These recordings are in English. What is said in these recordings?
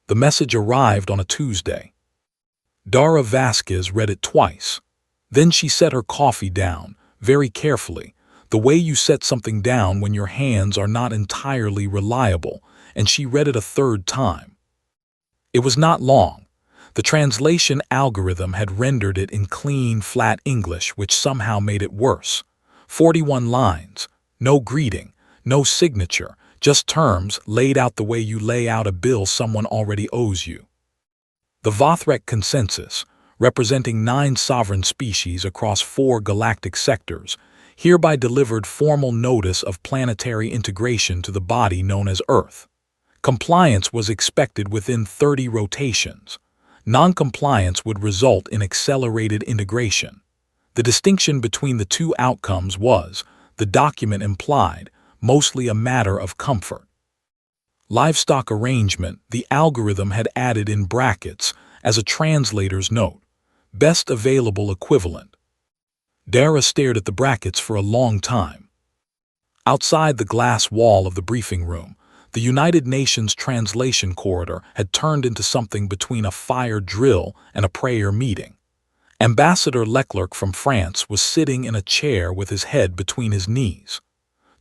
The message arrived on a Tuesday. Dara Vasquez read it twice. Then she set her coffee down, very carefully, the way you set something down when your hands are not entirely reliable, and she read it a third time. It was not long. The translation algorithm had rendered it in clean, flat English, which somehow made it worse. 41 lines, no greeting, no signature, just terms laid out the way you lay out a bill someone already owes you. The Vothrek Consensus, representing 9 sovereign species across 4 galactic sectors, hereby delivered formal notice of planetary integration to the body known as Earth. Compliance was expected within 30 rotations. Non-compliance would result in accelerated integration. The distinction between the two outcomes was, the document implied, mostly a matter of comfort. Livestock arrangement, the algorithm had added in brackets, as a translator's note, best available equivalent. Dara stared at the brackets for a long time. Outside the glass wall of the briefing room, the United Nations translation corridor had turned into something between a fire drill and a prayer meeting. Ambassador Leclerc from France was sitting in a chair with his head between his knees.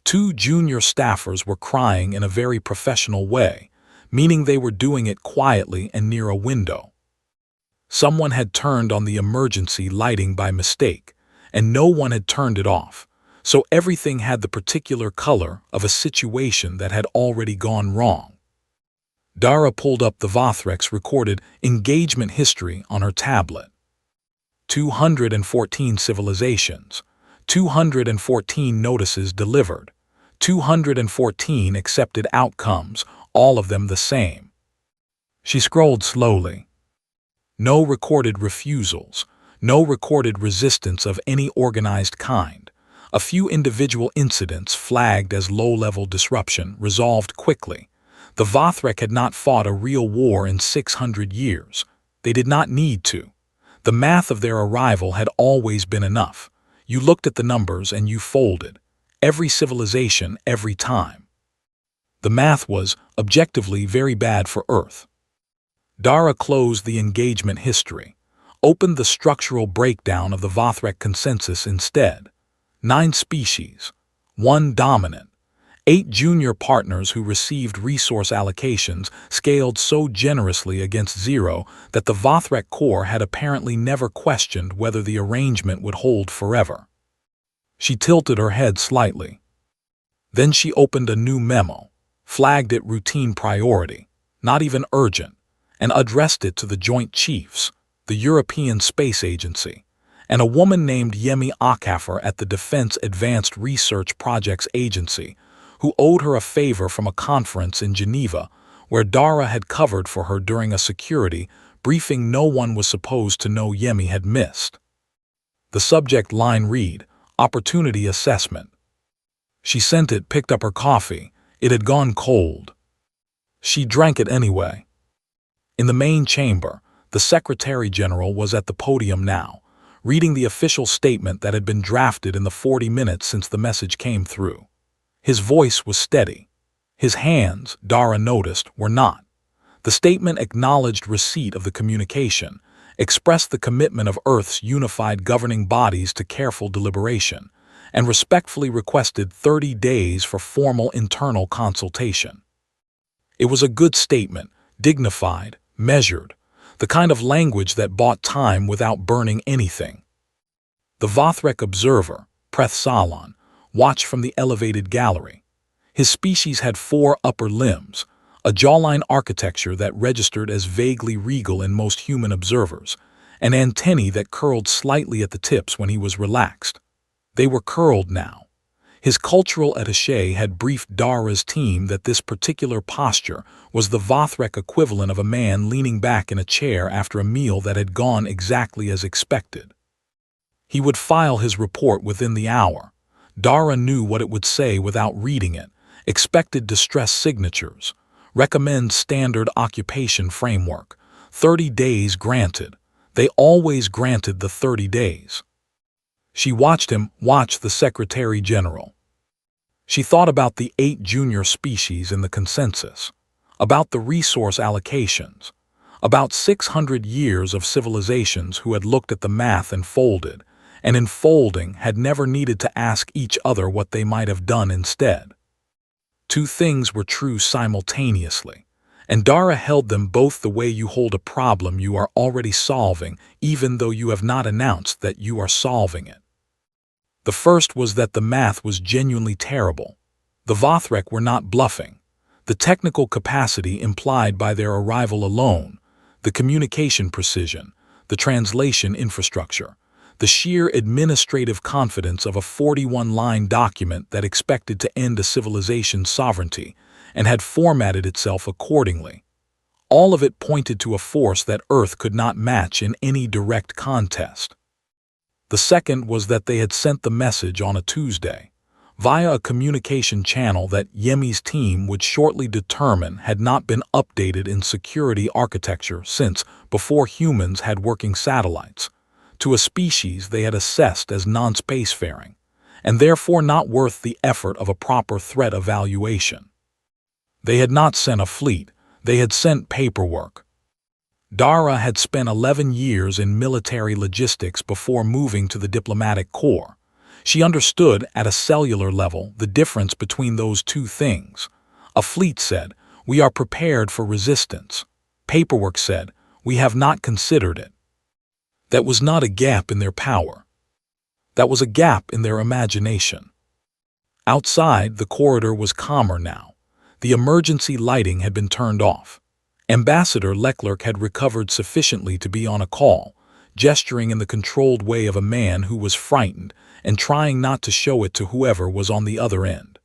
2 junior staffers were crying in a very professional way, meaning they were doing it quietly and near a window. Someone had turned on the emergency lighting by mistake, and no one had turned it off, so everything had the particular color of a situation that had already gone wrong. Dara pulled up the Vothrek's recorded engagement history on her tablet. 214 civilizations, 214 notices delivered, 214 accepted outcomes, all of them the same. She scrolled slowly. No recorded refusals, no recorded resistance of any organized kind. A few individual incidents flagged as low-level disruption resolved quickly. The Vothrek had not fought a real war in 600 years. They did not need to. The math of their arrival had always been enough. You looked at the numbers and you folded. Every civilization, every time. The math was, objectively, very bad for Earth. Dara closed the engagement history, opened the structural breakdown of the Vothrek Consensus instead. 9 species, 1 dominant, 8 junior partners who received resource allocations scaled so generously against 0 that the Vothrek core had apparently never questioned whether the arrangement would hold forever. She tilted her head slightly. Then she opened a new memo, flagged it routine priority, not even urgent, and addressed it to the Joint Chiefs, the European Space Agency, and a woman named Yemi Okafor at the Defense Advanced Research Projects Agency, who owed her a favor from a conference in Geneva where Dara had covered for her during a security briefing no one was supposed to know Yemi had missed. The subject line read, Opportunity Assessment. She sent it, picked up her coffee. It had gone cold. She drank it anyway. In the main chamber, the Secretary General was at the podium now, reading the official statement that had been drafted in the 40 minutes since the message came through. His voice was steady. His hands, Dara noticed, were not. The statement acknowledged receipt of the communication, expressed the commitment of Earth's unified governing bodies to careful deliberation, and respectfully requested 30 days for formal internal consultation. It was a good statement, dignified, measured, the kind of language that bought time without burning anything. The Vothrek observer, Preth Salon, watched from the elevated gallery. His species had 4 upper limbs, a jawline architecture that registered as vaguely regal in most human observers, and antennae that curled slightly at the tips when he was relaxed. They were curled now. His cultural attaché had briefed Dara's team that this particular posture was the Vothrek equivalent of a man leaning back in a chair after a meal that had gone exactly as expected. He would file his report within the hour. Dara knew what it would say without reading it, expected distress signatures, recommend standard occupation framework, 30 days granted. They always granted the 30 days. She watched him watch the Secretary General. She thought about the 8 junior species in the consensus. about the resource allocations, about 600 years of civilizations who had looked at the math and in folding had never needed to ask each other what they might have done instead. Two things were true simultaneously, and Dara held them both the way you hold a problem you are already solving, even though you have not announced that you are solving it. The first was that the math was genuinely terrible. The Vothrek were not bluffing. The technical capacity implied by their arrival alone, the communication precision, the translation infrastructure, the sheer administrative confidence of a 41-line document that expected to end a civilization's sovereignty and had formatted itself accordingly. All of it pointed to a force that Earth could not match in any direct contest. The second was that they had sent the message on a Tuesday, via a communication channel that Yemi's team would shortly determine had not been updated in security architecture since before humans had working satellites, to a species they had assessed as non-spacefaring, and therefore not worth the effort of a proper threat evaluation. They had not sent a fleet, they had sent paperwork. Dara had spent 11 years in military logistics before moving to the diplomatic corps. She understood at a cellular level the difference between those two things. A fleet said, "We are prepared for resistance." Paperwork said, "We have not considered it." That was not a gap in their power. That was a gap in their imagination. Outside, the corridor was calmer now. The emergency lighting had been turned off. Ambassador Leclerc had recovered sufficiently to be on a call, gesturing in the controlled way of a man who was frightened and trying not to show it to whoever was on the other end.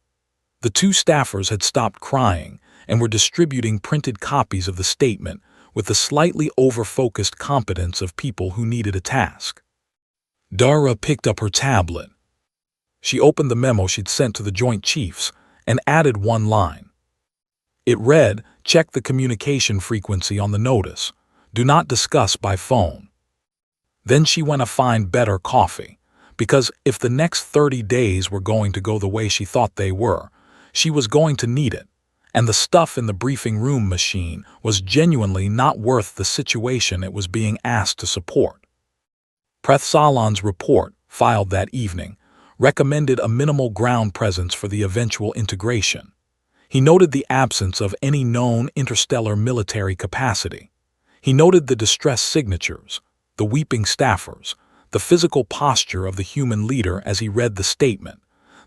The two staffers had stopped crying and were distributing printed copies of the statement with the slightly over-focused competence of people who needed a task. Dara picked up her tablet. She opened the memo she'd sent to the Joint Chiefs and added one line. It read, "Check the communication frequency on the notice. Do not discuss by phone." Then she went to find better coffee, because if the next 30 days were going to go the way she thought they were, she was going to need it, and the stuff in the briefing room machine was genuinely not worth the situation it was being asked to support. Preth Salon's report, filed that evening, recommended a minimal ground presence for the eventual integration. He noted the absence of any known interstellar military capacity. He noted the distress signatures, the weeping staffers, the physical posture of the human leader as he read the statement,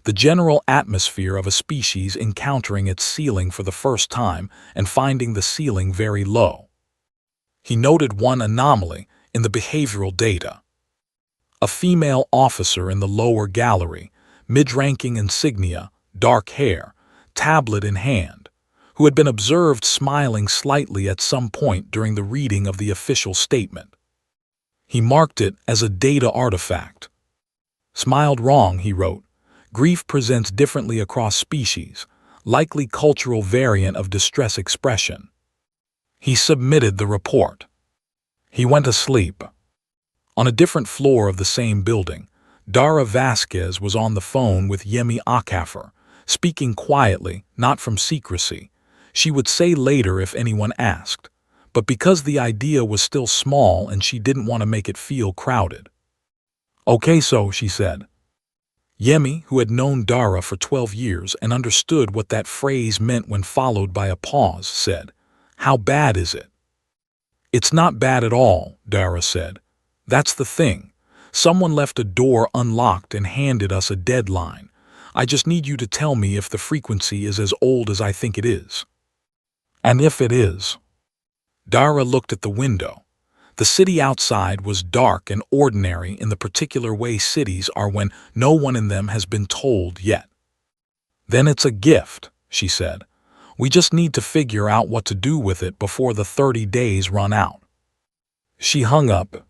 the general atmosphere of a species encountering its ceiling for the first time and finding the ceiling very low. He noted one anomaly in the behavioral data. A female officer in the lower gallery, mid-ranking insignia, dark hair, tablet in hand, who had been observed smiling slightly at some point during the reading of the official statement. He marked it as a data artifact. "Smiled wrong," he wrote. "Grief presents differently across species, likely cultural variant of distress expression." He submitted the report. He went to sleep. On a different floor of the same building, Dara Vasquez was on the phone with Yemi Akafer, speaking quietly, not from secrecy. She would say later if anyone asked, but because the idea was still small and she didn't want to make it feel crowded. "Okay, so," she said. Yemi, who had known Dara for 12 years and understood what that phrase meant when followed by a pause, said, "How bad is it?" "It's not bad at all," Dara said. "That's the thing. Someone left a door unlocked and handed us a deadline. I just need you to tell me if the frequency is as old as I think it is." "And if it is?" Dara looked at the window. The city outside was dark and ordinary in the particular way cities are when no one in them has been told yet. "Then it's a gift," she said. "We just need to figure out what to do with it before the 30 days run out." She hung up.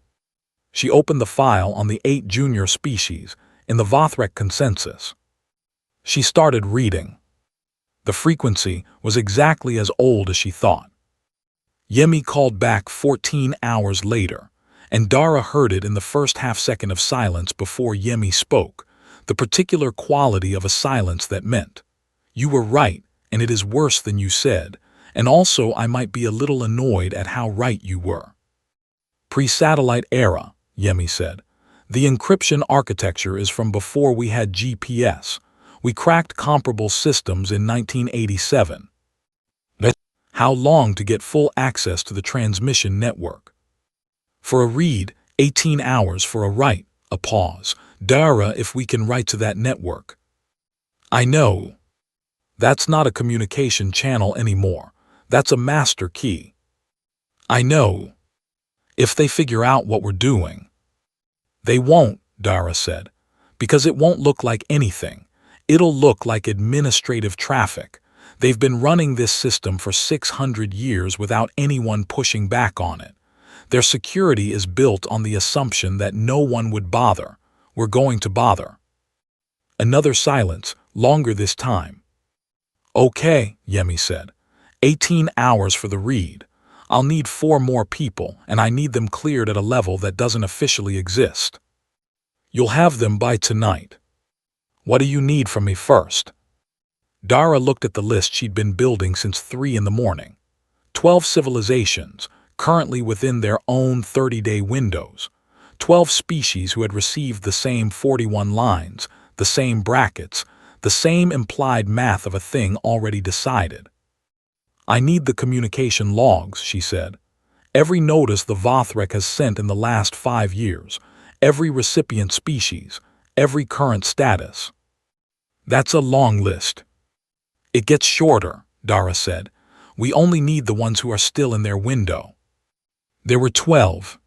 She opened the file on the 8 junior species in the Vothrek consensus. She started reading. The frequency was exactly as old as she thought. Yemi called back 14 hours later, and Dara heard it in the first half-second of silence before Yemi spoke, the particular quality of a silence that meant, "You were right, and it is worse than you said, And also I might be a little annoyed at how right you were. Pre-satellite era, Yemi said. The encryption architecture is from before we had GPS. We cracked comparable systems in 1987. How long to get full access to the transmission network? For a read, 18 hours. For a write, a pause. Dara, if we can write to that network. I know. That's not a communication channel anymore. That's a master key. I know. If they figure out what we're doing. They won't, Dara said, because it won't look like anything. It'll look like administrative traffic. They've been running this system for 600 years without anyone pushing back on it. Their security is built on the assumption that no one would bother. We're going to bother. Another silence, longer this time. Okay, Yemi said. 18 hours for the read. I'll need 4 more people, and I need them cleared at a level that doesn't officially exist. You'll have them by tonight. What do you need from me first? Dara looked at the list she'd been building since 3 in the morning. 12 civilizations, currently within their own 30-day windows. 12 species who had received the same 41 lines, the same brackets, the same implied math of a thing already decided. I need the communication logs, she said. Every notice the Vothrek has sent in the last 5 years, every recipient species, every current status. That's a long list. It gets shorter, Dara said. We only need the ones who are still in their window. There were 12.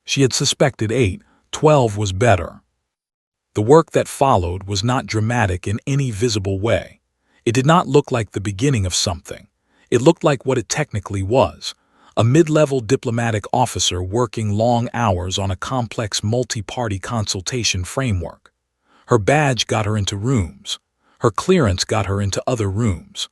She had suspected 8. 12 was better. The work that followed was not dramatic in any visible way. It did not look like the beginning of something. It looked like what it technically was, a mid-level diplomatic officer working long hours on a complex multi-party consultation framework. Her badge got her into rooms. Her clearance got her into other rooms.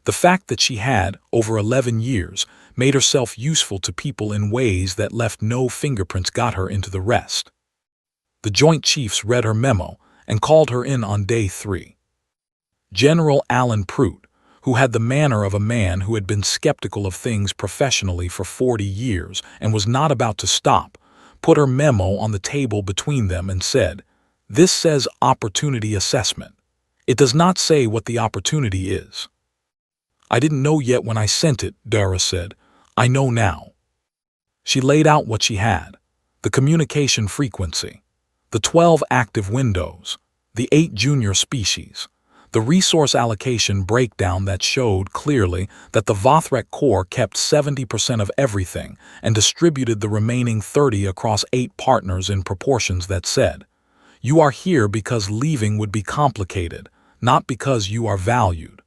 The fact that she had, over 11 years, made herself useful to people in ways that left no fingerprints got her into the rest. The Joint Chiefs read her memo and called her in on day 3. General Alan Prout, who had the manner of a man who had been skeptical of things professionally for 40 years and was not about to stop, put her memo on the table between them and said, "This says opportunity assessment. It does not say what the opportunity is." I didn't know yet when I sent it, Dara said. I know now. She laid out what she had. The communication frequency. The 12 active windows. The 8 junior species. The resource allocation breakdown that showed clearly that the Vothrek core kept 70% of everything and distributed the remaining 30 across 8 partners in proportions that said, "You are here because leaving would be complicated, not because you are valued."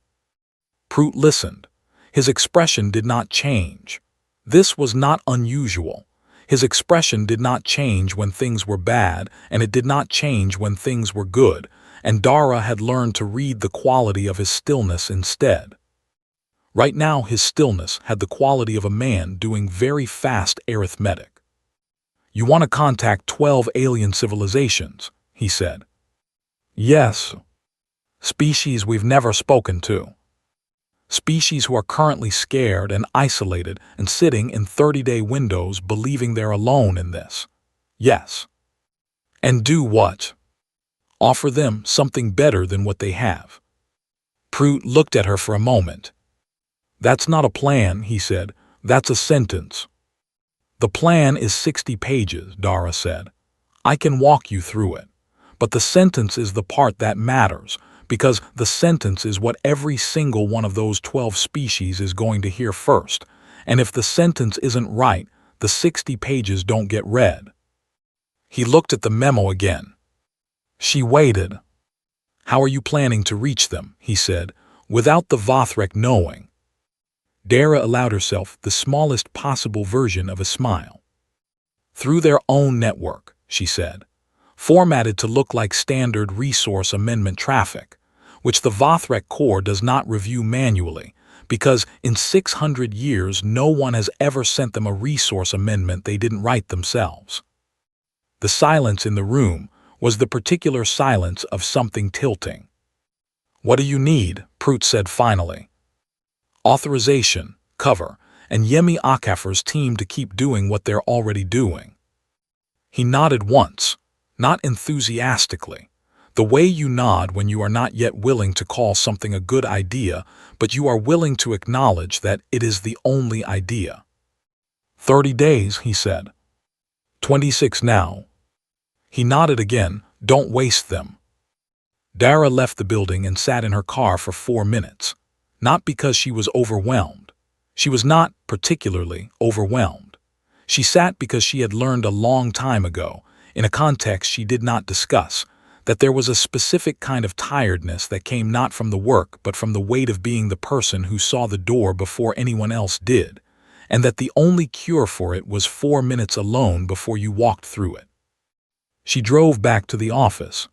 Prout listened. His expression did not change. This was not unusual. His expression did not change when things were bad, and it did not change when things were good, and Dara had learned to read the quality of his stillness instead. Right now his stillness had the quality of a man doing very fast arithmetic. "You want to contact 12 alien civilizations," he said. "Yes. Species we've never spoken to. Species who are currently scared and isolated and sitting in 30-day windows believing they're alone in this. Yes. And do what? Offer them something better than what they have." Prout looked at her for a moment. "That's not a plan," he said. "That's a sentence." "The plan is 60 pages, Dara said. "I can walk you through it. But the sentence is the part that matters, because the sentence is what every single one of those 12 species is going to hear first, and if the sentence isn't right, the 60 pages don't get read." He looked at the memo again. She waited. "How are you planning to reach them?" he said, "without the Vothrek knowing?" Dara allowed herself the smallest possible version of a smile. "Through their own network," she said, "formatted to look like standard resource amendment traffic, which the Vothrek core does not review manually, because in 600 years no one has ever sent them a resource amendment they didn't write themselves." The silence in the room was the particular silence of something tilting. "What do you need?" Prout said finally. Authorization, cover, and Yemi Akafer's team to keep doing what they're already doing. He nodded once, not enthusiastically. The way you nod when you are not yet willing to call something a good idea, but you are willing to acknowledge that it is the only idea. 30 days, he said. 26 now. He nodded again. Don't waste them. Dara left the building and sat in her car for 4 minutes. Not because she was overwhelmed. She was not particularly overwhelmed. She sat because she had learned a long time ago, in a context she did not discuss, that there was a specific kind of tiredness that came not from the work but from the weight of being the person who saw the door before anyone else did, and that the only cure for it was 4 minutes alone before you walked through it. She drove back to the office.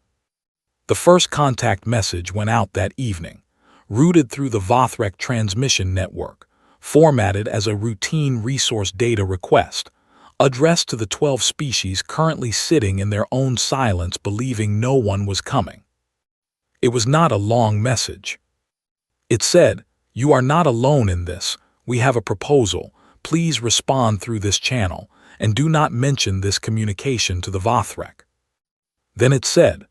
The first contact message went out that evening, routed through the Vothrek transmission network, formatted as a routine resource data request, addressed to the 12 species currently sitting in their own silence believing no one was coming. It was not a long message. It said, "You are not alone in this. We have a proposal. Please respond through this channel, and do not mention this communication to the Vothrek." Then it said,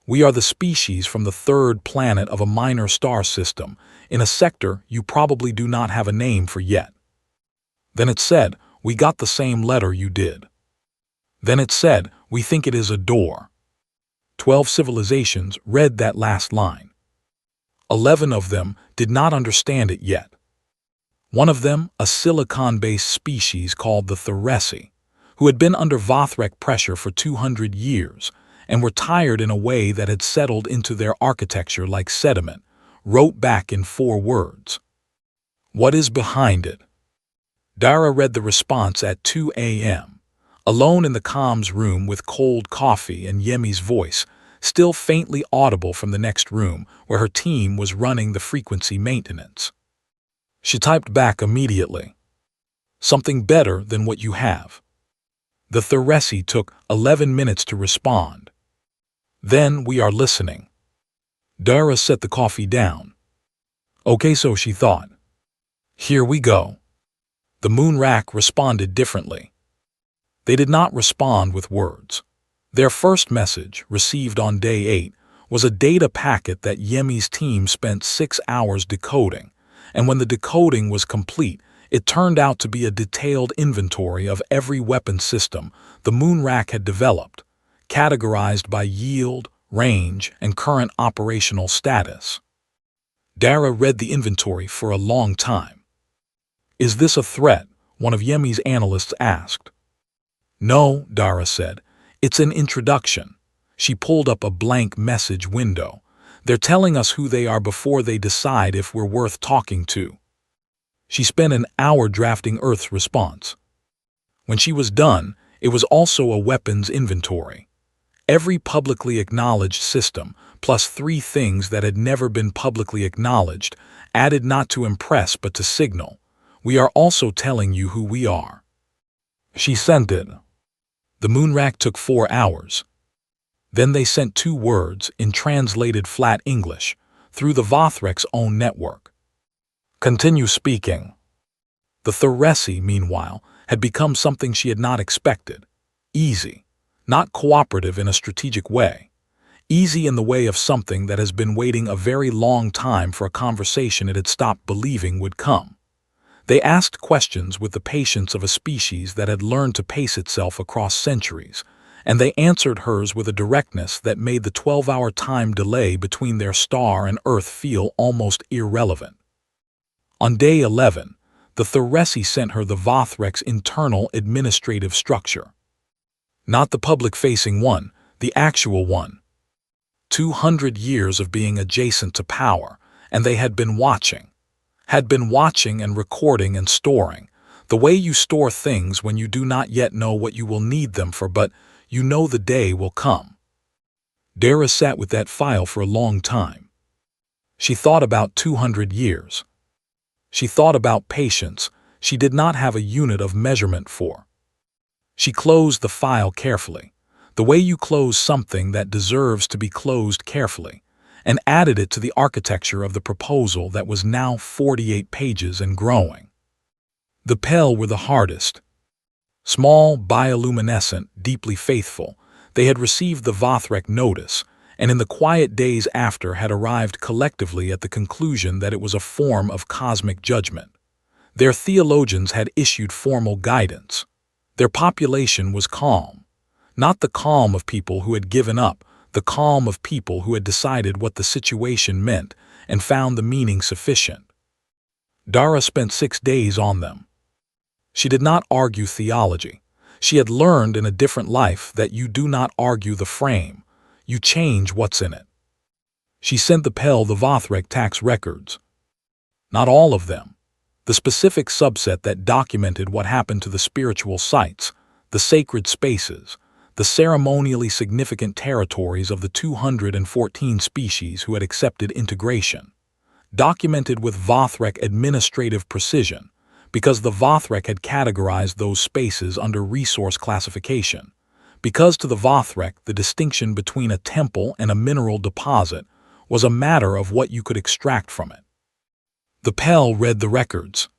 "We are the species from the third planet of a minor star system, in a sector you probably do not have a name for yet." Then it said, "We got the same letter you did." Then it said, "We think it is a door." 12 civilizations read that last line. 11 of them did not understand it yet. One of them, a silicon-based species called the Theresi, who had been under Vothrek pressure for 200 years, and were tired in a way that had settled into their architecture like sediment, wrote back in 4 words. "What is behind it?" Dara read the response at 2 a.m., alone in the comms room with cold coffee and Yemi's voice, still faintly audible from the next room where her team was running the frequency maintenance. She typed back immediately. "Something better than what you have." The Theresi took 11 minutes to respond. "Then we are listening." Dara set the coffee down. "Okay, so," she thought. "Here we go." The Moonrak responded differently. They did not respond with words. Their first message, received on day 8, was a data packet that Yemi's team spent 6 hours decoding, and when the decoding was complete, it turned out to be a detailed inventory of every weapon system the Moonrak had developed, categorized by yield, range, and current operational status. Dara read the inventory for a long time. "Is this a threat?" one of Yemi's analysts asked. "No," Dara said. "It's an introduction." She pulled up a blank message window. "They're telling us who they are before they decide if we're worth talking to." She spent an hour drafting Earth's response. When she was done, it was also a weapons inventory. Every publicly acknowledged system, plus 3 things that had never been publicly acknowledged, added not to impress but to signal, "We are also telling you who we are." She sent it. The Moonrak took 4 hours. Then they sent 2 words in translated flat English through the Vothrek's own network. "Continue speaking." The Theresi, meanwhile, had become something she had not expected. Easy, not cooperative in a strategic way. Easy in the way of something that has been waiting a very long time for a conversation it had stopped believing would come. They asked questions with the patience of a species that had learned to pace itself across centuries, and they answered hers with a directness that made the 12-hour time delay between their star and Earth feel almost irrelevant. On day 11, the Theresi sent her the Vothrek's internal administrative structure. Not the public-facing one, the actual one. 200 years of being adjacent to power, and they had been watching and recording and storing, the way you store things when you do not yet know what you will need them for, but you know the day will come. Dara sat with that file for a long time. She thought about 200 years. She thought about patience she did not have a unit of measurement for. She closed the file carefully, the way you close something that deserves to be closed carefully, and added it to the architecture of the proposal that was now 48 pages and growing. The Pell were the hardest. Small, bioluminescent, deeply faithful, they had received the Vothrek notice, and in the quiet days after had arrived collectively at the conclusion that it was a form of cosmic judgment. Their theologians had issued formal guidance. Their population was calm. Not the calm of people who had given up, the calm of people who had decided what the situation meant and found the meaning sufficient. Dara spent 6 days on them. She did not argue theology. She had learned in a different life that you do not argue the frame, you change what's in it. She sent the Pell the Vothrek tax records. Not all of them. The specific subset that documented what happened to the spiritual sites, the sacred spaces, the ceremonially significant territories of the 214 species who had accepted integration. Documented with Vothrek administrative precision, because the Vothrek had categorized those spaces under resource classification. Because to the Vothrek the distinction between a temple and a mineral deposit was a matter of what you could extract from it. The Pell read the records.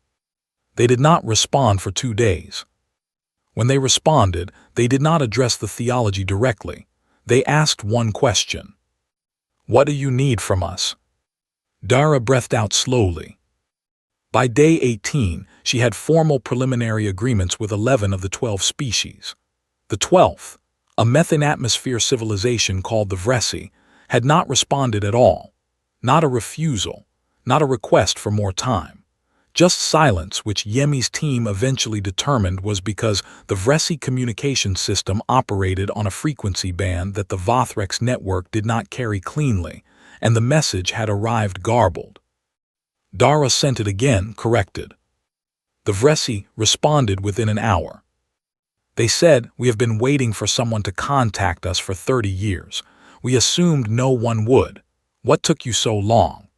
They did not respond for 2 days. When they responded, they did not address the theology directly. They asked one question. What do you need from us? Dara breathed out slowly. By day 18, she had formal preliminary agreements with 11 of the 12 species. The 12th, a methane atmosphere civilization called the Vresi, had not responded at all. Not a refusal, not a request for more time. Just silence, which Yemi's team eventually determined was because the Vresi communication system operated on a frequency band that the Vothrek's network did not carry cleanly, and the message had arrived garbled. Dara sent it again, corrected. The Vresi responded within an hour. They said, "We have been waiting for someone to contact us for 30 years. We assumed no one would. What took you so long?"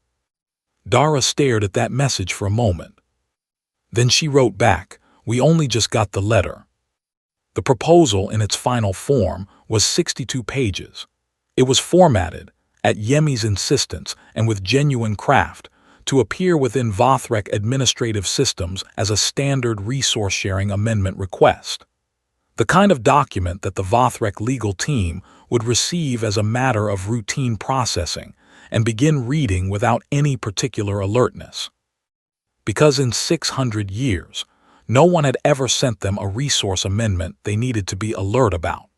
Dara stared at that message for a moment. Then she wrote back, "We only just got the letter." The proposal in its final form was 62 pages. It was formatted, at Yemi's insistence and with genuine craft, to appear within Vothrek administrative systems as a standard resource-sharing amendment request. The kind of document that the Vothrek legal team would receive as a matter of routine processing and begin reading without any particular alertness. Because in 600 years, no one had ever sent them a resource amendment they needed to be alert about.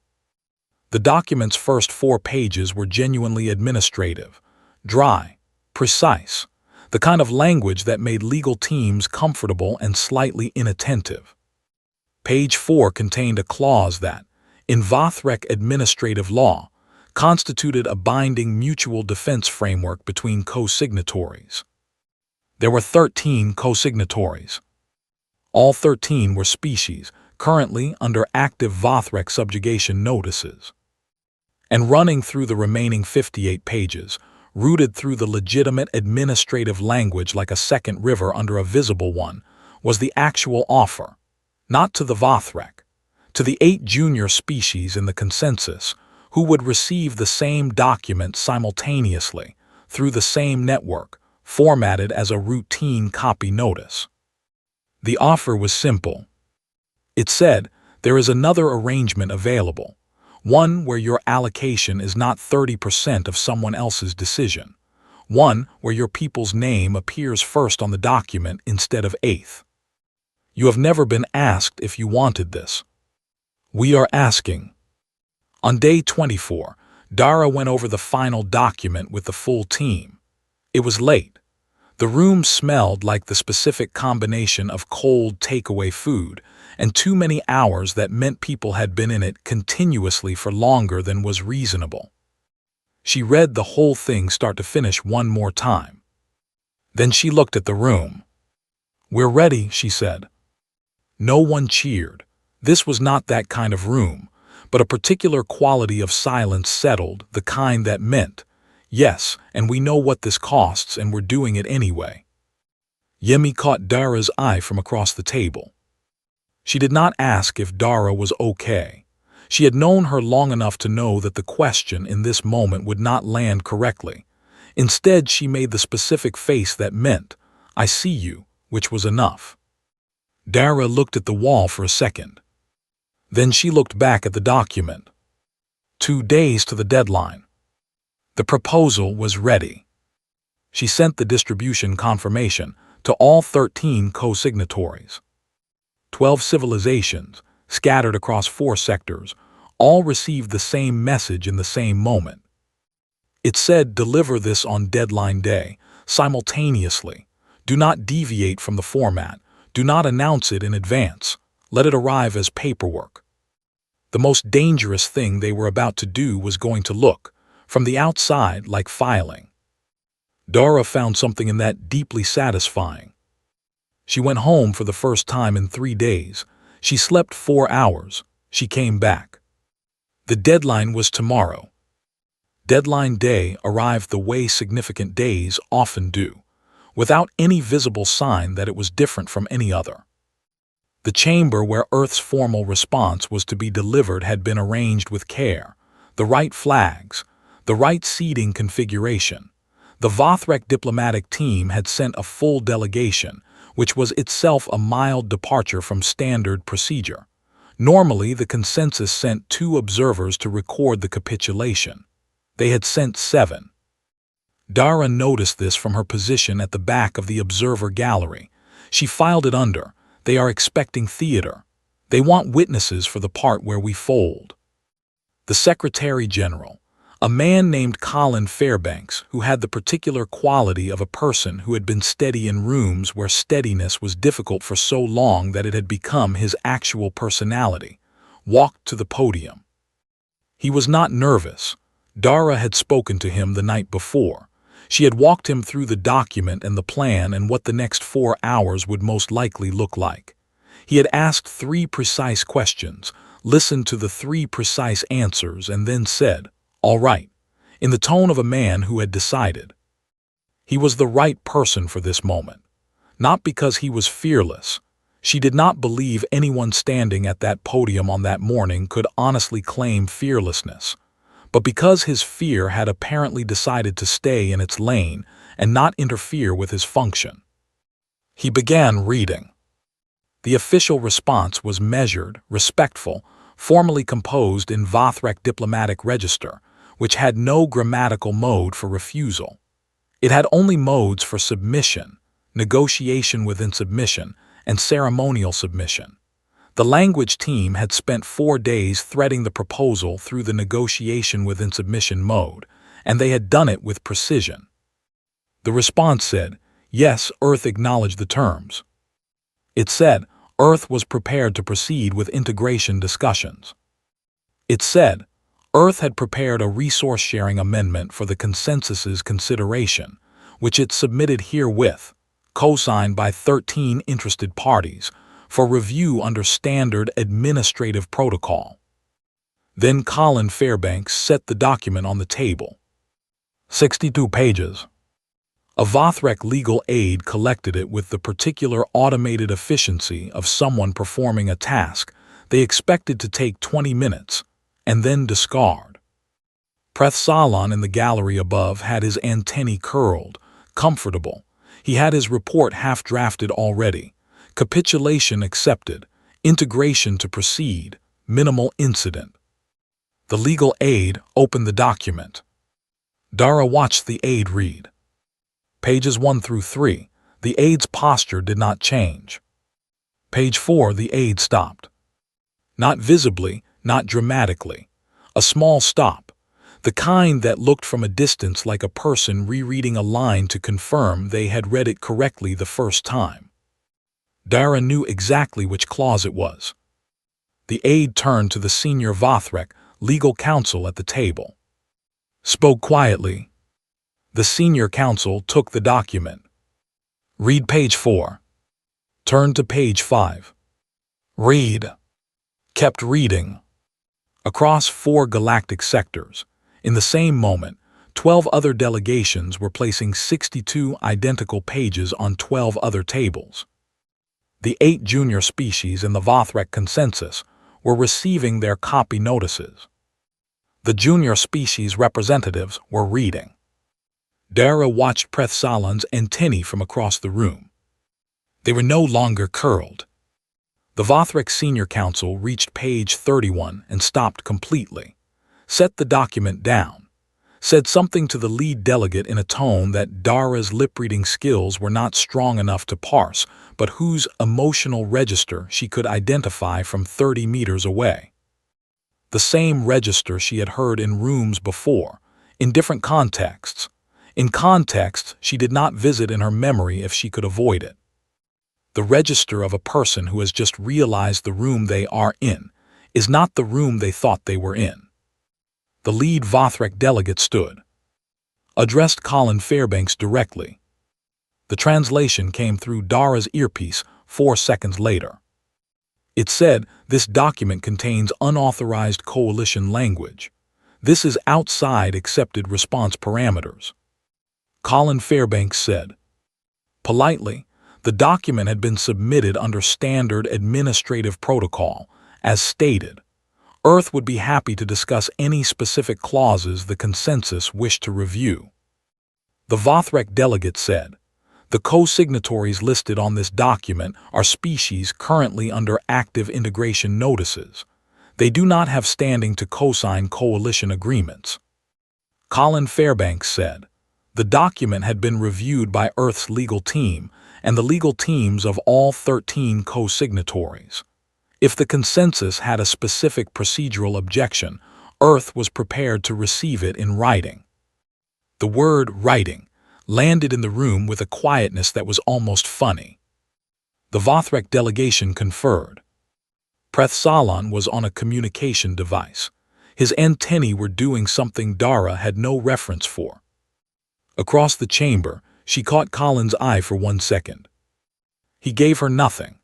The document's first 4 pages were genuinely administrative, dry, precise, the kind of language that made legal teams comfortable and slightly inattentive. Page 4 contained a clause that, in Vothrek administrative law, constituted a binding mutual defense framework between co-signatories. There were 13 co-signatories. All 13 were species, currently under active Vothrek subjugation notices. And running through the remaining 58 pages, rooted through the legitimate administrative language like a second river under a visible one, was the actual offer, not to the Vothrek, to the 8 junior species in the consensus, who would receive the same document simultaneously, through the same network, formatted as a routine copy notice. The offer was simple. It said, there is another arrangement available, one where your allocation is not 30% of someone else's decision, one where your people's name appears first on the document instead of 8th. You have never been asked if you wanted this. We are asking. On day 24, Dara went over the final document with the full team. It was late. The room smelled like the specific combination of cold takeaway food and too many hours that meant people had been in it continuously for longer than was reasonable. She read the whole thing start to finish one more time. Then she looked at the room. "We're ready," she said. No one cheered. This was not that kind of room, but a particular quality of silence settled, the kind that meant, "Yes, and we know what this costs and we're doing it anyway." Yemi caught Dara's eye from across the table. She did not ask if Dara was okay. She had known her long enough to know that the question in this moment would not land correctly. Instead, she made the specific face that meant, "I see you," which was enough. Dara looked at the wall for a second. Then she looked back at the document. 2 days to the deadline. The proposal was ready. She sent the distribution confirmation to all 13 co-signatories. 12 civilizations, scattered across 4 sectors, all received the same message in the same moment. It said, "Deliver this on deadline day, simultaneously. Do not deviate from the format. Do not announce it in advance. Let it arrive as paperwork." The most dangerous thing they were about to do was going to look, from the outside, like filing. Dara found something in that deeply satisfying. She went home for the first time in 3 days. She slept 4 hours. She came back. The deadline was tomorrow. Deadline day arrived the way significant days often do, without any visible sign that it was different from any other. The chamber where Earth's formal response was to be delivered had been arranged with care, the right flags, the right seating configuration. The Vothrek diplomatic team had sent a full delegation, which was itself a mild departure from standard procedure. Normally, the consensus sent 2 observers to record the capitulation. They had sent 7. Dara noticed this from her position at the back of the observer gallery. She filed it under, "They are expecting theater. They want witnesses for the part where we fold." The Secretary General, a man named Colin Fairbanks, who had the particular quality of a person who had been steady in rooms where steadiness was difficult for so long that it had become his actual personality, walked to the podium. He was not nervous. Dara had spoken to him the night before. She had walked him through the document and the plan and what the next 4 hours would most likely look like. He had asked 3 precise questions, listened to the 3 precise answers, and then said, "All right," in the tone of a man who had decided. He was the right person for this moment, not because he was fearless. She did not believe anyone standing at that podium on that morning could honestly claim fearlessness, but because his fear had apparently decided to stay in its lane and not interfere with his function. He began reading. The official response was measured, respectful, formally composed in Vothrek diplomatic register, which had no grammatical mode for refusal. It had only modes for submission, negotiation within submission, and ceremonial submission. The language team had spent 4 days threading the proposal through the negotiation within submission mode, and they had done it with precision. The response said, "Yes, Earth acknowledged the terms." It said, Earth was prepared to proceed with integration discussions. It said, Earth had prepared a resource-sharing amendment for the consensus's consideration, which it submitted herewith, co-signed by 13 interested parties, for review under standard administrative protocol. Then Colin Fairbanks set the document on the table. 62 pages. A Vothrek legal aid collected it with the particular automated efficiency of someone performing a task they expected to take 20 minutes, and then discard. Preth Salon in the gallery above had his antennae curled, comfortable. He had his report half-drafted already. Capitulation accepted. Integration to proceed. Minimal incident. The legal aid opened the document. Dara watched the aid read. Pages 1 through 3, the aid's posture did not change. Page 4, the aid stopped. Not visibly, not dramatically. A small stop, the kind that looked from a distance like a person rereading a line to confirm they had read it correctly the first time. Dara knew exactly which clause it was. The aide turned to the senior Vothrek, legal counsel at the table. Spoke quietly. The senior counsel took the document. Read page 4. Turned to page 5. Read. Kept reading. Across 4 galactic sectors, in the same moment, 12 other delegations were placing 62 identical pages on 12 other tables. The 8 junior species in the Vothrek consensus were receiving their copy notices. The junior species representatives were reading. Dara watched Prethsalan's antennae from across the room. They were no longer curled. The Vothrak Senior Council reached page 31 and stopped completely, set the document down, said something to the lead delegate in a tone that Dara's lip-reading skills were not strong enough to parse, but whose emotional register she could identify from 30 meters away. The same register she had heard in rooms before, in different contexts, in contexts she did not visit in her memory if she could avoid it. The register of a person who has just realized the room they are in is not the room they thought they were in. The lead Vothrak delegate stood, addressed Colin Fairbanks directly. The translation came through Dara's earpiece 4 seconds later. It said, "This document contains unauthorized coalition language. This is outside accepted response parameters." Colin Fairbanks said, politely, the document had been submitted under standard administrative protocol, as stated. Earth would be happy to discuss any specific clauses the consensus wished to review. The Vothrak delegate said, "The co-signatories listed on this document are species currently under active integration notices. They do not have standing to co-sign coalition agreements." Colin Fairbanks said, the document had been reviewed by Earth's legal team and the legal teams of all 13 co-signatories. If the consensus had a specific procedural objection, Earth was prepared to receive it in writing. The word writing landed in the room with a quietness that was almost funny. The Vothrak delegation conferred. Prethsalan was on a communication device. His antennae were doing something Dara had no reference for. Across the chamber, she caught Colin's eye for 1 second. He gave her nothing,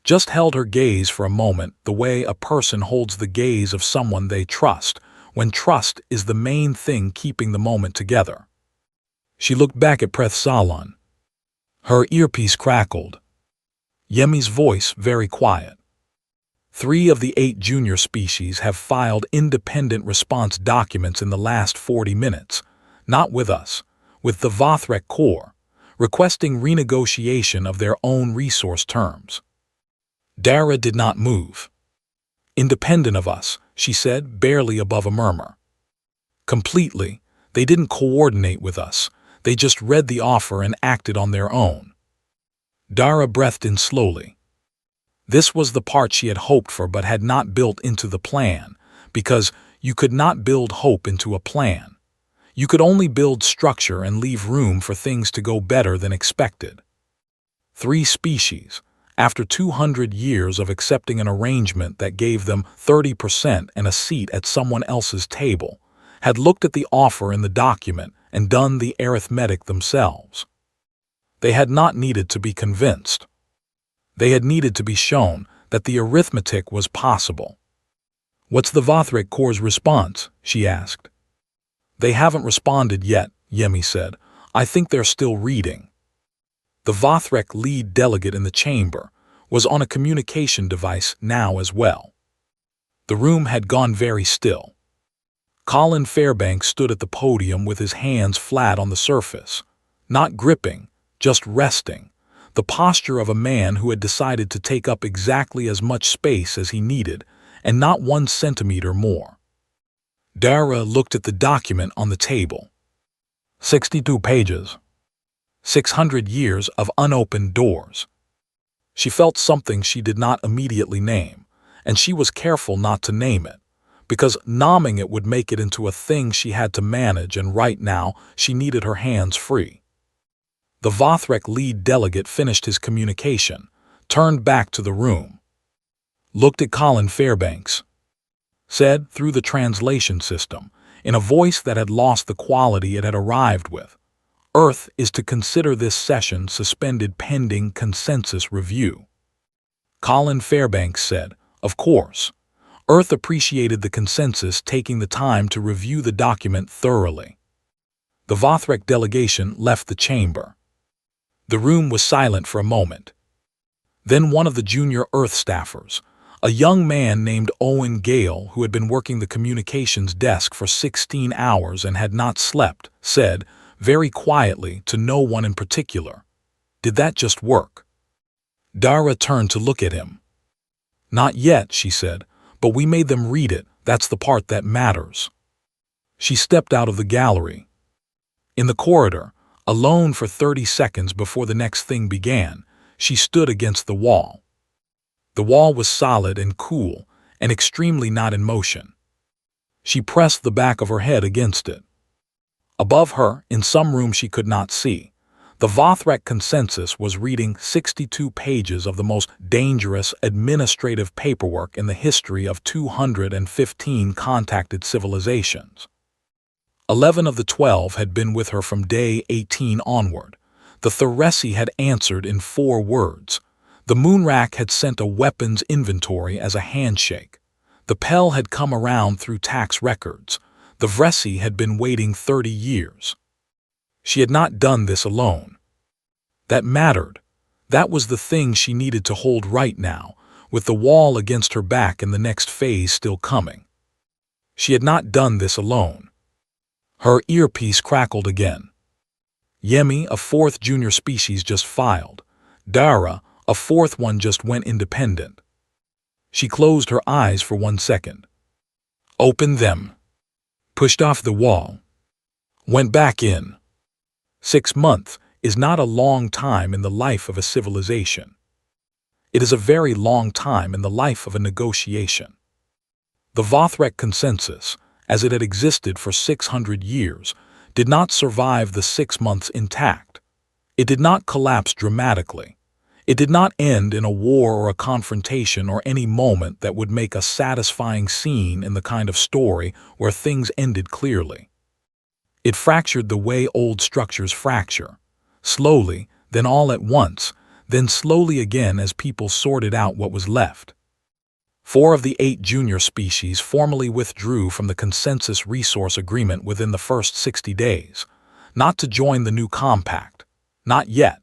just held her gaze for a moment the way a person holds the gaze of someone they trust, when trust is the main thing keeping the moment together. She looked back at Prethsalan. Her earpiece crackled. Yemi's voice very quiet. 3 of the 8 junior species have filed independent response documents in the last 40 minutes, not with us, with the Vothrak Corps, requesting renegotiation of their own resource terms. Dara did not move. "Independent of us," she said, barely above a murmur. "Completely. They didn't coordinate with us. They just read the offer and acted on their own." Dara breathed in slowly. This was the part she had hoped for but had not built into the plan, because you could not build hope into a plan. You could only build structure and leave room for things to go better than expected. 3 species, after 200 years of accepting an arrangement that gave them 30% and a seat at someone else's table, had looked at the offer in the document and done the arithmetic themselves. They had not needed to be convinced. They had needed to be shown that the arithmetic was possible. "What's the Vothrak Corps' response?" she asked. "They haven't responded yet," Yemi said. "I think they're still reading." The Vothrak lead delegate in the chamber was on a communication device now as well. The room had gone very still. Colin Fairbanks stood at the podium with his hands flat on the surface, not gripping, just resting, the posture of a man who had decided to take up exactly as much space as he needed, and not 1 centimeter more. Dara looked at the document on the table. 62 pages. 600 years of unopened doors. She felt something she did not immediately name, and she was careful not to name it, because naming it would make it into a thing she had to manage, and right now she needed her hands free. The Vothrak lead delegate finished his communication, turned back to the room, looked at Colin Fairbanks, said through the translation system, in a voice that had lost the quality it had arrived with, "Earth is to consider this session suspended pending consensus review." Colin Fairbanks said, "Of course." Earth appreciated the consensus taking the time to review the document thoroughly. The Vothrak delegation left the chamber. The room was silent for a moment. Then one of the junior Earth staffers, a young man named Owen Gale, who had been working the communications desk for 16 hours and had not slept, said, very quietly, to no one in particular. Did that just work? Dara turned to look at him. Not yet, she said, but we made them read it. That's the part that matters. She stepped out of the gallery. In the corridor, alone for 30 seconds before the next thing began, she stood against the wall. The wall was solid and cool, and extremely not in motion. She pressed the back of her head against it. Above her, in some room she could not see, the Vothrek consensus was reading 62 pages of the most dangerous administrative paperwork in the history of 215 contacted civilizations. 11 of the 12 had been with her from day 18 onward. The Theresi had answered in 4 words. The Moonrak had sent a weapons inventory as a handshake. The Pell had come around through tax records. The Vresi had been waiting 30 years. She had not done this alone. That mattered. That was the thing she needed to hold right now, with the wall against her back and the next phase still coming. She had not done this alone. Her earpiece crackled again. Yemi, a 4th junior species, just filed. Dara, a 4th one, just went independent. She closed her eyes for 1 second. Opened them. Pushed off the wall. Went back in. 6 months is not a long time in the life of a civilization. It is a very long time in the life of a negotiation. The Vothrek consensus, as it had existed for 600 years, did not survive the 6 months intact. It did not collapse dramatically. It did not end in a war or a confrontation or any moment that would make a satisfying scene in the kind of story where things ended clearly. It fractured the way old structures fracture, slowly, then all at once, then slowly again as people sorted out what was left. 4 of the 8 junior species formally withdrew from the Consensus Resource Agreement within the first 60 days, not to join the new compact. Not yet.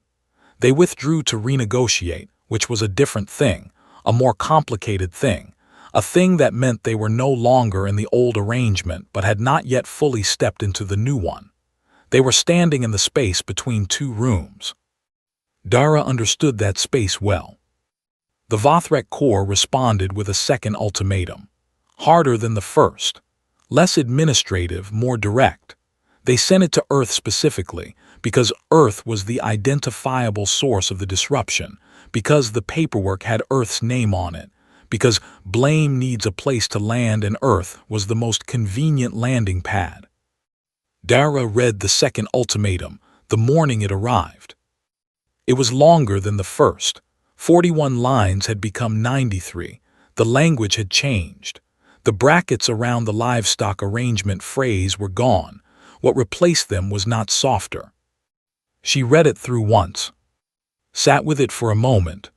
They withdrew to renegotiate, which was a different thing, a more complicated thing, a thing that meant they were no longer in the old arrangement but had not yet fully stepped into the new one. They were standing in the space between 2 rooms. Dara understood that space well. The Vothrek Corps responded with a second ultimatum, harder than the first, less administrative, more direct. They sent it to Earth specifically, because Earth was the identifiable source of the disruption, because the paperwork had Earth's name on it, because blame needs a place to land and Earth was the most convenient landing pad. Dara read the second ultimatum the morning it arrived. It was longer than the first. 41 lines had become 93. The language had changed. The brackets around the livestock arrangement phrase were gone. What replaced them was not softer. She read it through once, sat with it for a moment.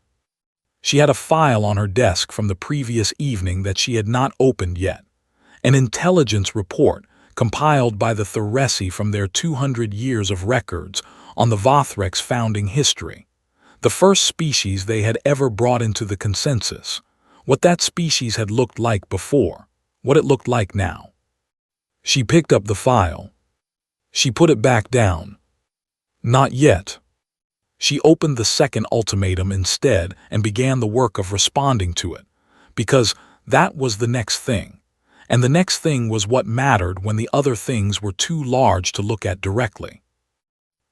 She had a file on her desk from the previous evening that she had not opened yet, an intelligence report compiled by the Theresi from their 200 years of records on the Vothrek's founding history, the first species they had ever brought into the consensus, what that species had looked like before, what it looked like now. She picked up the file. She put it back down. Not yet. She opened the second ultimatum instead and began the work of responding to it, because that was the next thing, and the next thing was what mattered when the other things were too large to look at directly.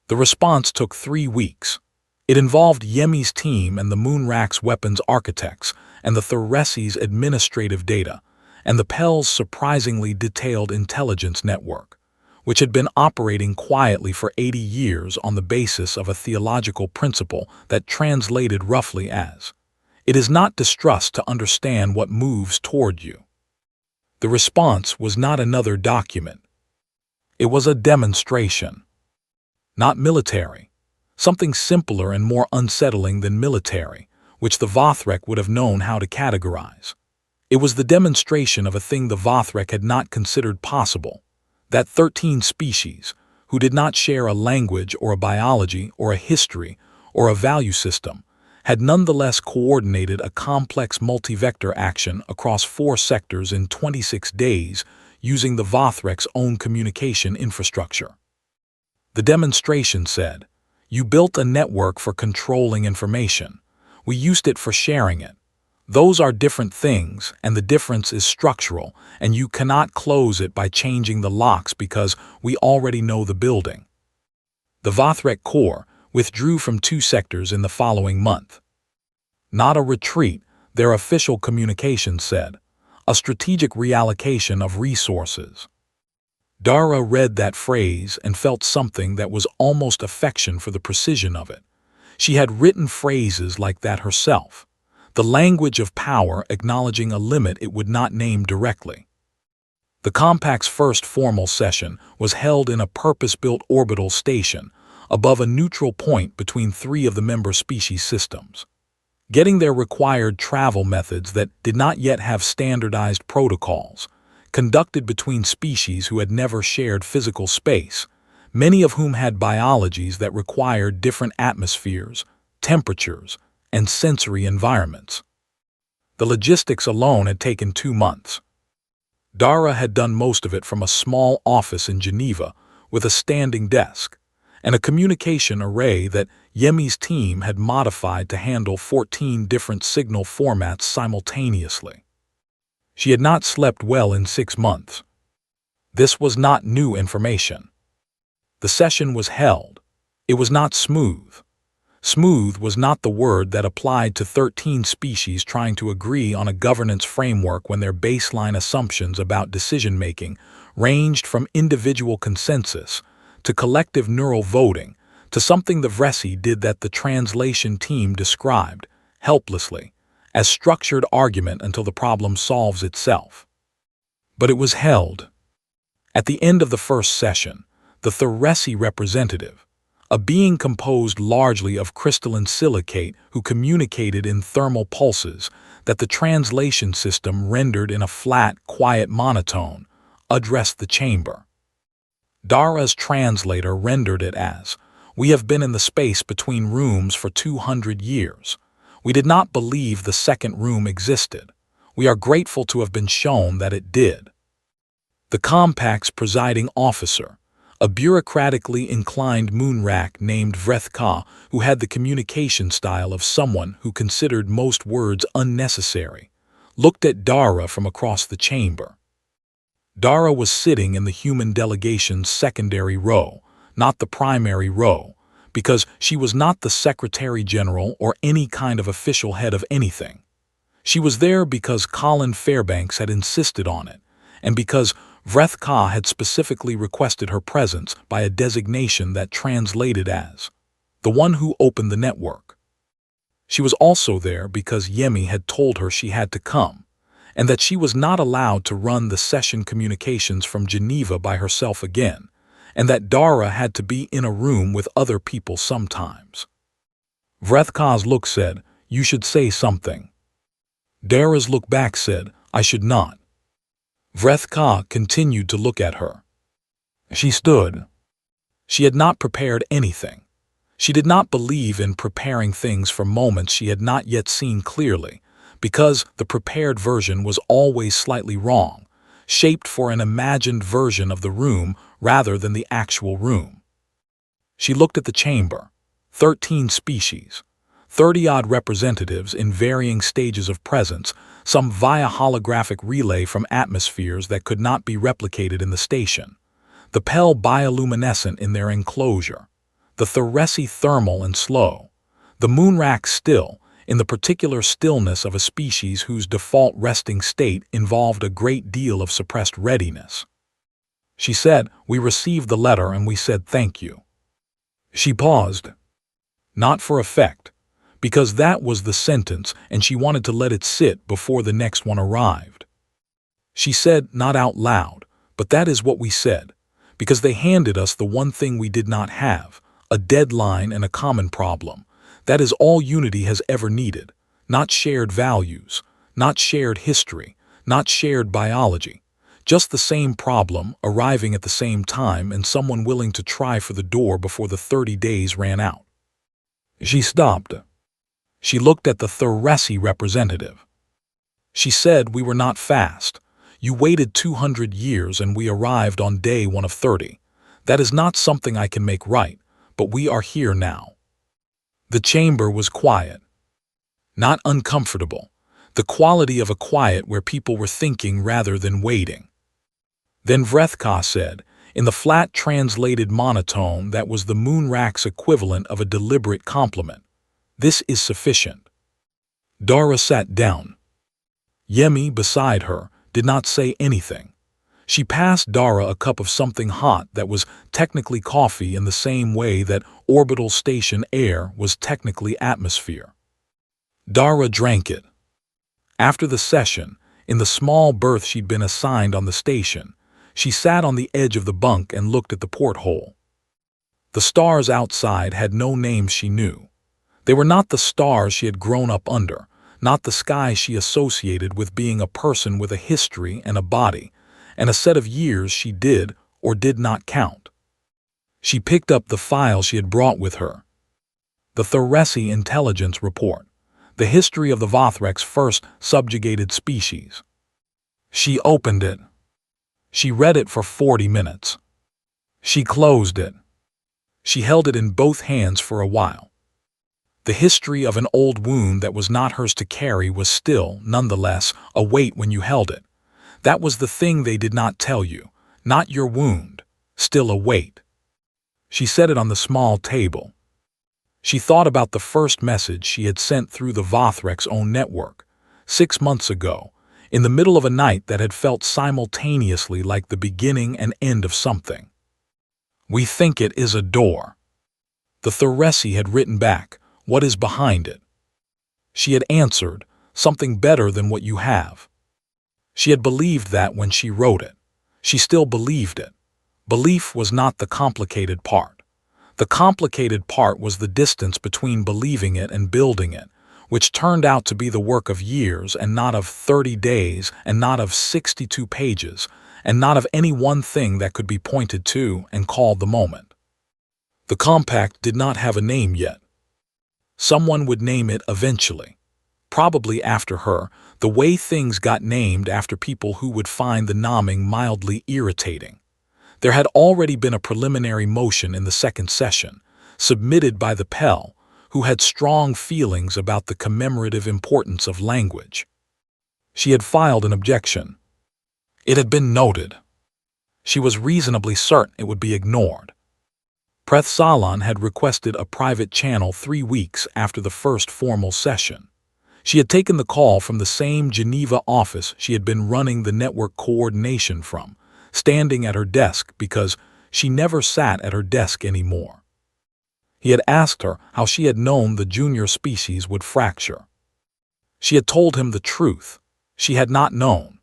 The response took 3 weeks. It involved Yemi's team and the Moonrak's weapons architects and the Theresi's administrative data and the Pell's surprisingly detailed intelligence network, which had been operating quietly for 80 years on the basis of a theological principle that translated roughly as, "It is not distrust to understand what moves toward you." The response was not another document. It was a demonstration. Not military. Something simpler and more unsettling than military, which the Vothrek would have known how to categorize. It was the demonstration of a thing the Vothrek had not considered possible, that 13 species, who did not share a language or a biology or a history or a value system, had nonetheless coordinated a complex multi-vector action across 4 sectors in 26 days using the Vothrek's own communication infrastructure. The demonstration said, "You built a network for controlling information. We used it for sharing it. Those are different things, and the difference is structural, and you cannot close it by changing the locks because we already know the building." The Vothrek Corps withdrew from 2 sectors in the following month. Not a retreat, their official communication said, a strategic reallocation of resources. Dara read that phrase and felt something that was almost affection for the precision of it. She had written phrases like that herself, the language of power acknowledging a limit it would not name directly. The Compact's first formal session was held in a purpose-built orbital station above a neutral point between 3 of the member species systems. Getting their required travel methods that did not yet have standardized protocols, conducted between species who had never shared physical space, many of whom had biologies that required different atmospheres, temperatures, and sensory environments. The logistics alone had taken 2 months. Dara had done most of it from a small office in Geneva with a standing desk and a communication array that Yemi's team had modified to handle 14 different signal formats simultaneously. She had not slept well in 6 months. This was not new information. The session was held. It was not smooth. Smooth was not the word that applied to 13 species trying to agree on a governance framework when their baseline assumptions about decision-making ranged from individual consensus to collective neural voting to something the Vresi did that the translation team described, helplessly, as structured argument until the problem solves itself. But it was held. At the end of the first session, the Vresi representative, a being composed largely of crystalline silicate who communicated in thermal pulses that the translation system rendered in a flat, quiet monotone, addressed the chamber. Dara's translator rendered it as, "We have been in the space between rooms for 200 years. We did not believe the second room existed. We are grateful to have been shown that it did." The Compact's presiding officer, a bureaucratically inclined moonrak named Vrethka, who had the communication style of someone who considered most words unnecessary, looked at Dara from across the chamber. Dara was sitting in the human delegation's secondary row, not the primary row, because she was not the Secretary General or any kind of official head of anything. She was there because Colin Fairbanks had insisted on it, and because Vrethka had specifically requested her presence by a designation that translated as, "the one who opened the network." She was also there because Yemi had told her she had to come, and that she was not allowed to run the session communications from Geneva by herself again, and that Dara had to be in a room with other people sometimes. Vrethka's look said, "You should say something." Dara's look back said, "I should not." Vrethka continued to look at her. She stood. She had not prepared anything. She did not believe in preparing things for moments she had not yet seen clearly, because the prepared version was always slightly wrong, shaped for an imagined version of the room rather than the actual room. She looked at the chamber. 13 species, 30-odd representatives in varying stages of presence, some via holographic relay from atmospheres that could not be replicated in the station, the Pell bioluminescent in their enclosure, the Vresi thermal and slow, the moonrak still, in the particular stillness of a species whose default resting state involved a great deal of suppressed readiness. She said, "We received the letter and we said thank you." She paused. Not for effect, because that was the sentence and she wanted to let it sit before the next one arrived. She said, not out loud, "But that is what we said, because they handed us the one thing we did not have, a deadline and a common problem. That is all unity has ever needed, not shared values, not shared history, not shared biology, just the same problem arriving at the same time and someone willing to try for the door before the 30 days ran out." She stopped. She looked at the Vresi representative. She said, "We were not fast. You waited 200 years and we arrived on day 1 of 30. That is not something I can make right, but we are here now. The chamber was quiet, not uncomfortable, the quality of a quiet where people were thinking rather than waiting. Then Vrethka said, in the flat translated monotone that was the Moonrak's equivalent of a deliberate compliment, "This is sufficient." Dara sat down. Yemi, beside her, did not say anything. She passed Dara a cup of something hot that was technically coffee in the same way that orbital station air was technically atmosphere. Dara drank it. After the session, in the small berth she'd been assigned on the station, she sat on the edge of the bunk and looked at the porthole. The stars outside had no names she knew. They were not the stars she had grown up under, not the sky she associated with being a person with a history and a body, and a set of years she did or did not count. She picked up the file she had brought with her. The Theresi Intelligence Report, the history of the Vothrek's first subjugated species. She opened it. She read it for 40 minutes. She closed it. She held it in both hands for a while. The history of an old wound that was not hers to carry was still, nonetheless, a weight when you held it. That was the thing they did not tell you, not your wound, still a weight. She set it on the small table. She thought about the first message she had sent through the Vothrek's own network, 6 months ago, in the middle of a night that had felt simultaneously like the beginning and end of something. "We think it is a door." The Theresi had written back, "What is behind it?" She had answered, "Something better than what you have." She had believed that when she wrote it. She still believed it. Belief was not the complicated part. The complicated part was the distance between believing it and building it, which turned out to be the work of years and not of 30 days and not of 62 pages and not of any one thing that could be pointed to and called the moment. The compact did not have a name yet. Someone would name it eventually, probably after her, the way things got named after people who would find the naming mildly irritating. There had already been a preliminary motion in the second session, submitted by the Pell, who had strong feelings about the commemorative importance of language. She had filed an objection. It had been noted. She was reasonably certain it would be ignored. Preth Salon had requested a private channel 3 weeks after the first formal session. She had taken the call from the same Geneva office she had been running the network coordination from, standing at her desk because she never sat at her desk anymore. He had asked her how she had known the junior species would fracture. She had told him the truth. She had not known.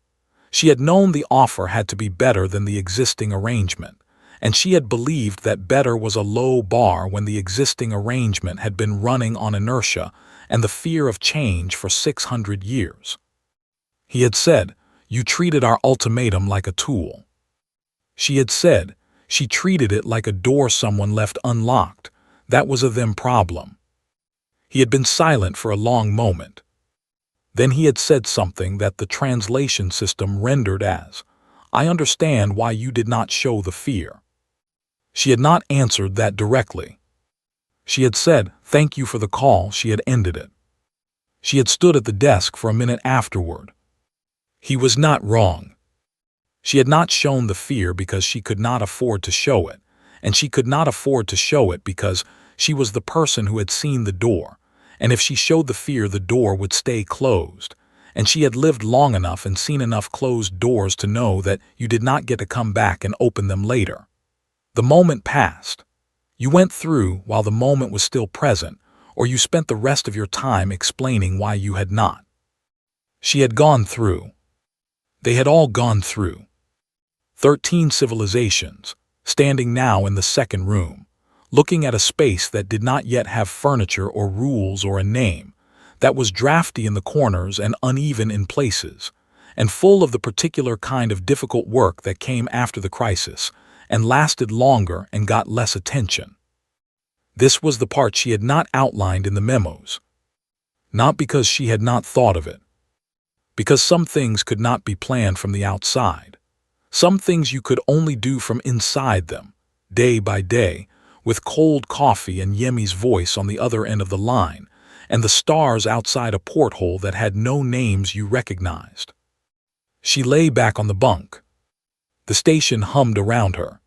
She had known the offer had to be better than the existing arrangement, and she had believed that better was a low bar when the existing arrangement had been running on inertia and the fear of change for 600 years. He had said, "You treated our ultimatum like a tool." She had said, "She treated it like a door someone left unlocked. That was a them problem." He had been silent for a long moment. Then he had said something that the translation system rendered as, "I understand why you did not show the fear." She had not answered that directly. She had said, "Thank you for the call." She had ended it. She had stood at the desk for a minute afterward. He was not wrong. She had not shown the fear because she could not afford to show it, and she could not afford to show it because she was the person who had seen the door, and if she showed the fear the door would stay closed, and she had lived long enough and seen enough closed doors to know that you did not get to come back and open them later. The moment passed. You went through while the moment was still present, or you spent the rest of your time explaining why you had not. She had gone through. They had all gone through. 13 civilizations, standing now in the second room, looking at a space that did not yet have furniture or rules or a name, that was drafty in the corners and uneven in places, and full of the particular kind of difficult work that came after the crisis, and lasted longer and got less attention. This was the part she had not outlined in the memos. Not because she had not thought of it. Because some things could not be planned from the outside. Some things you could only do from inside them. day by day, with cold coffee and Yemi's voice on the other end of the line, and the stars outside a porthole that had no names you recognized. She lay back on the bunk. The station hummed around her.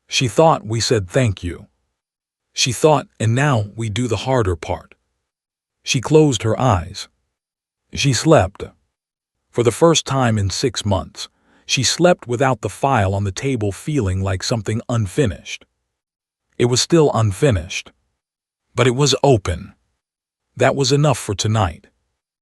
She thought we said thank you. She thought, and now we do the harder part. She closed her eyes. She slept. For the first time in 6 months, she slept without the file on the table feeling like something unfinished. It was still unfinished, but it was open. That was enough for tonight.